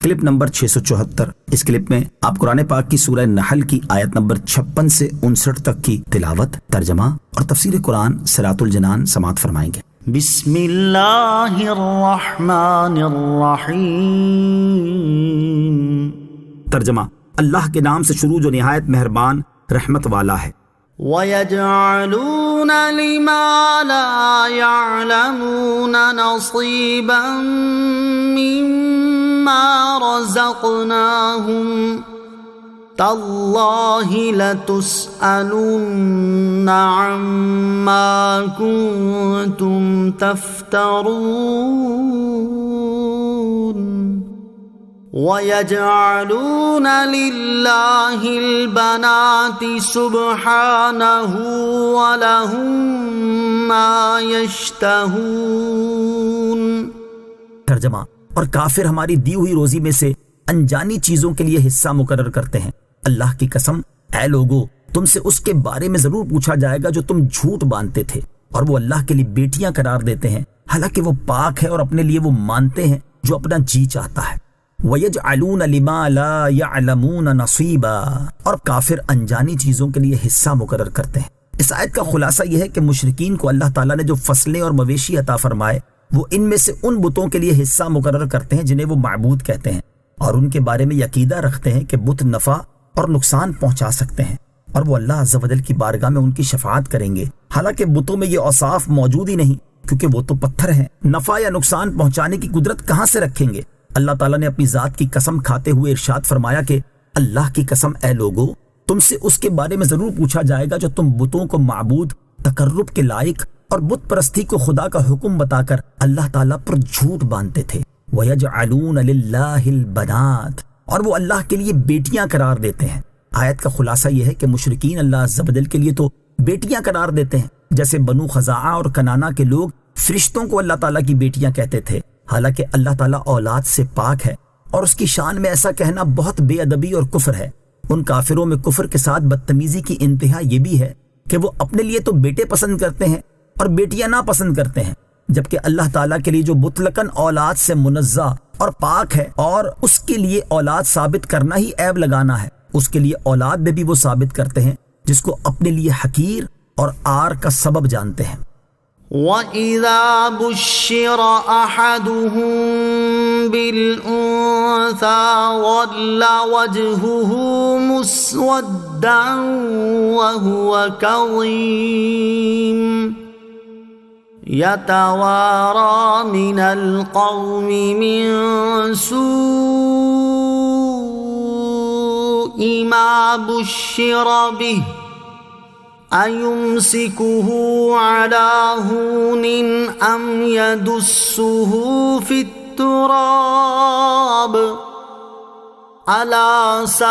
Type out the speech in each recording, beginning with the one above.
Clip number 674۔ اس clip میں آپ قرآن پاک کی سورہ نحل کی آیت نمبر 56 سے 59 تک کی تلاوت، ترجمہ اور تفسیر قرآن صراط الجنان سماعت فرمائیں گے۔ بسم اللہ الرحمن الرحیم۔ ترجمہ: اللہ کے نام سے شروع جو نہایت مہربان رحمت والا ہے۔ وَيَجْعَلُونَ لِمَا لَا يَعْلَمُونَ نَصِيبًا مِّمَّا رَزَقْنَاهُمْ تَاللَّهِ لَتُسْأَلُنَّ عَمَّا كُنتُمْ تَفْتَرُونَ۔ وَيَجْعَلُونَ لِلَّهِ الْبَنَاتِ سُبْحَانَهُ وَلَهُم مَّا يَشْتَهُونَ۔ ترجمہ: اور کافر ہماری دی ہوئی روزی میں سے انجانی چیزوں کے لیے حصہ مقرر کرتے ہیں۔ اللہ کی قسم، اے لوگو، تم سے اس کے بارے میں ضرور پوچھا جائے گا جو تم جھوٹ باندھتے تھے، اور وہ اللہ کے لیے بیٹیاں قرار دیتے ہیں، حالانکہ وہ پاک ہے، اور اپنے لیے وہ مانتے ہیں جو اپنا جی چاہتا ہے۔ وَيَجْعَلُونَ لِمَا لَا يَعْلَمُونَ نَصِيبًا، اور کافر انجانی چیزوں کے لیے حصہ مقرر کرتے ہیں۔ اس آیت کا خلاصہ یہ ہے کہ مشرکین کو اللہ تعالیٰ نے جو فصلیں اور مویشی عطا فرمائے، وہ ان میں سے ان بتوں کے لیے حصہ مقرر کرتے ہیں جنہیں وہ معبود کہتے ہیں، اور ان کے بارے میں عقیدہ رکھتے ہیں کہ بت نفع اور نقصان پہنچا سکتے ہیں، اور وہ اللہ عز و جل کی بارگاہ میں ان کی شفاعت کریں گے، حالانکہ بتوں میں یہ اوصاف موجود ہی نہیں، کیونکہ وہ تو پتھر ہیں۔ نفع یا نقصان پہنچانے کی قدرت کہاں سے رکھیں گے؟ اللہ تعالیٰ نے اپنی ذات کی قسم کھاتے ہوئے ارشاد فرمایا کہ اللہ کی قسم، اے لوگو، تم سے اس کے بارے میں ضرور پوچھا جائے گا جو تم بتوں کو معبود، تقرب کے لائق اور بت پرستی کو خدا کا حکم بتا کر اللہ تعالیٰ پر جھوٹ باندھتے تھے۔ وَيَجْعَلُونَ لِلَّهِ الْبَنَاتِ، اور وہ اللہ کے لیے بیٹیاں قرار دیتے ہیں۔ آیت کا خلاصہ یہ ہے کہ مشرکین اللہ عز و جل کے لیے تو بیٹیاں قرار دیتے ہیں، جیسے بنو خزاعہ اور کنانہ کے لوگ فرشتوں کو اللہ تعالیٰ کی بیٹیاں کہتے تھے، حالانکہ اللہ تعالیٰ اولاد سے پاک ہے، اور اس کی شان میں ایسا کہنا بہت بے ادبی اور کفر ہے۔ ان کافروں میں کفر کے ساتھ بدتمیزی کی انتہا یہ بھی ہے کہ وہ اپنے لیے تو بیٹے پسند کرتے ہیں اور بیٹیاں ناپسند کرتے ہیں، جبکہ اللہ تعالیٰ کے لیے جو مطلقاً اولاد سے منزہ اور پاک ہے، اور اس کے لیے اولاد ثابت کرنا ہی عیب لگانا ہے، اس کے لیے اولاد میں بھی وہ ثابت کرتے ہیں جس کو اپنے لیے حقیر اور عار کا سبب جانتے ہیں۔ وَإِذَا بُشِّرَ أَحَدُهُم بِالْأُنثَىٰ ظَلَّ وَجْهُهُ مُسْوَدًّا وَهُوَ كَظِيمٌ يَتَوَارَىٰ مِنَ الْقَوْمِ مِن سُوءِ مَا بُشِّرَ بِهِ أَيُمْسِكُهُ عَلَىٰ هُونٍ أَمْ يَدُسُّهُ فِي التُّرَابِ أَلَا سَاءَ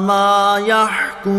مَا يَحْكُمُونَ۔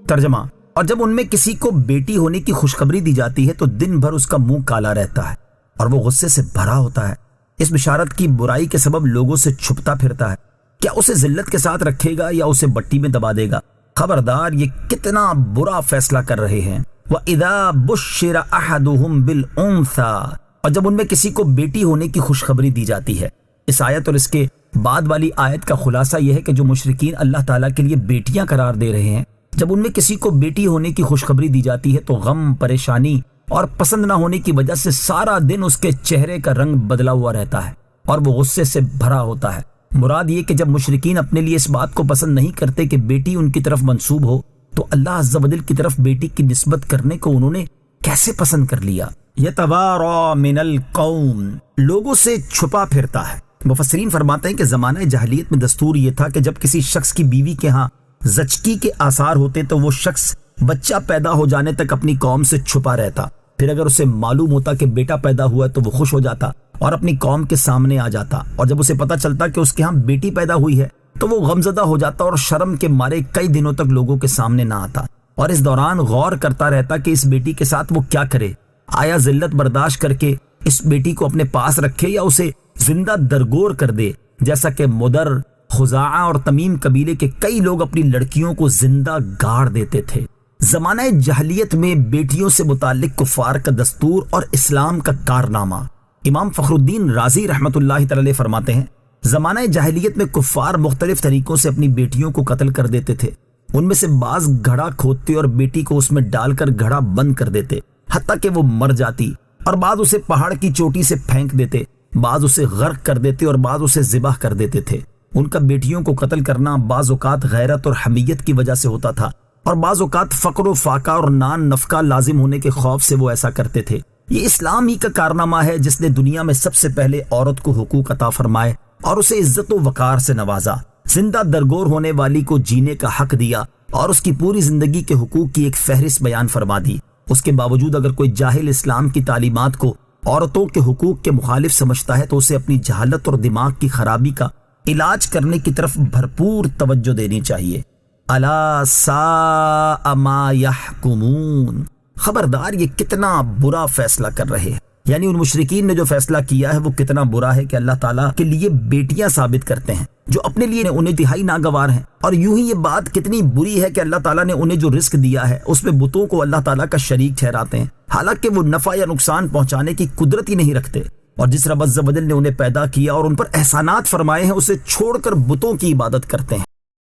ترجمہ: اور جب ان میں کسی کو بیٹی ہونے کی خوشخبری دی جاتی ہے تو دن بھر اس کا منہ کالا رہتا ہے اور وہ غصے سے بھرا ہوتا ہے۔ اس بشارت کی برائی کے سبب لوگوں سے چھپتا پھرتا ہے۔ کیا اسے ذلت کے ساتھ رکھے گا یا اسے بٹی میں دبا دے گا؟ خبردار، یہ کتنا برا فیصلہ کر رہے ہیں۔ وَإِذَا بُشِّرَ أَحَدُهُم بِالْأُنثَىٰ، اور جب ان میں کسی کو بیٹی ہونے کی خوشخبری دی جاتی ہے۔ اس آیت اور اس کے بعد والی آیت کا خلاصہ یہ ہے کہ جو مشرکین اللہ تعالیٰ کے لیے بیٹیاں قرار دے رہے ہیں، جب ان میں کسی کو بیٹی ہونے کی خوشخبری دی جاتی ہے تو غم، پریشانی اور پسند نہ ہونے کی وجہ سے سارا دن اس کے چہرے کا رنگ بدلا ہوا رہتا ہے اور وہ غصے سے بھرا ہوتا ہے۔ مراد یہ کہ جب مشرکین اپنے لیے اس بات کو پسند نہیں کرتے کہ بیٹی ان کی طرف منسوب ہو، تو اللہ عز و جل کی طرف بیٹی کی نسبت کرنے کو انہوں نے کیسے پسند کر لیا؟ یتوارا من القوم، لوگوں سے چھپا پھرتا ہے۔ مفسرین فرماتے ہیں کہ زمانہ جاہلیت میں دستور یہ تھا کہ جب کسی شخص کی بیوی کے ہاں زچگی کے آثار ہوتے تو وہ شخص بچہ پیدا ہو جانے تک اپنی قوم سے چھپا رہتا، پھر اگر اسے معلوم ہوتا کہ بیٹا پیدا ہوا ہے تو وہ خوش ہو جاتا اور اپنی قوم کے سامنے آ جاتا، اور جب اسے پتہ چلتا کہ اس کے ہاں بیٹی پیدا ہوئی ہے تو وہ غمزدہ ہو جاتا اور شرم کے مارے کئی دنوں تک لوگوں کے سامنے نہ آتا، اور اس دوران غور کرتا رہتا کہ اس بیٹی کے ساتھ وہ کیا کرے، آیا ذلت برداشت کر کے اس بیٹی کو اپنے پاس رکھے یا اسے زندہ درگور کر دے، جیسا کہ مدر، خزاعہ اور تمیم قبیلے کے کئی لوگ اپنی لڑکیوں کو زندہ گاڑ دیتے تھے۔ زمانہ جاہلیت میں بیٹیوں سے متعلق کفار کا دستور اور اسلام کا کارنامہ۔ امام فخر الدین رازی رحمۃ اللہ تعالی فرماتے ہیں، زمانہ جاہلیت میں کفار مختلف طریقوں سے اپنی بیٹیوں کو قتل کر دیتے تھے۔ ان میں سے بعض گھڑا کھودتے اور بیٹی کو اس میں ڈال کر گھڑا بند کر دیتے حتیٰ کہ وہ مر جاتی، اور بعض اسے پہاڑ کی چوٹی سے پھینک دیتے، بعض اسے غرق کر دیتے اور بعض اسے ذبح کر دیتے تھے۔ ان کا بیٹیوں کو قتل کرنا بعض اوقات غیرت اور حمیت کی وجہ سے ہوتا تھا، اور بعض اوقات فقر و فاقہ اور نان نفقہ لازم ہونے کے خوف سے وہ ایسا کرتے تھے۔ یہ اسلام ہی کا کارنامہ ہے جس نے دنیا میں سب سے پہلے عورت کو حقوق عطا فرمائے اور اسے عزت و وقار سے نوازا، زندہ درگور ہونے والی کو جینے کا حق دیا اور اس کی پوری زندگی کے حقوق کی ایک فہرست بیان فرما دی۔ اس کے باوجود اگر کوئی جاہل اسلام کی تعلیمات کو عورتوں کے حقوق کے مخالف سمجھتا ہے تو اسے اپنی جہالت اور دماغ کی خرابی کا علاج کرنے کی طرف بھرپور توجہ دینی چاہیے۔ الا ساء ما یحکمون، خبردار یہ کتنا برا فیصلہ کر رہے ہیں، یعنی ان مشرکین نے جو فیصلہ کیا ہے وہ کتنا برا ہے کہ اللہ تعالیٰ کے لیے بیٹیاں ثابت کرتے ہیں جو اپنے لیے انہیں انتہائی ناگوار ہیں، اور یوں ہی یہ بات کتنی بری ہے کہ اللہ تعالیٰ نے انہیں جو رزق دیا ہے اس میں بتوں کو اللہ تعالیٰ کا شریک ٹھہراتے ہیں، حالانکہ وہ نفع یا نقصان پہنچانے کی قدرت ہی نہیں رکھتے، اور جس رب عز و جل نے انہیں پیدا کیا اور ان پر احسانات فرمائے ہیں اسے چھوڑ کر بتوں کی عبادت کرتے ہیں۔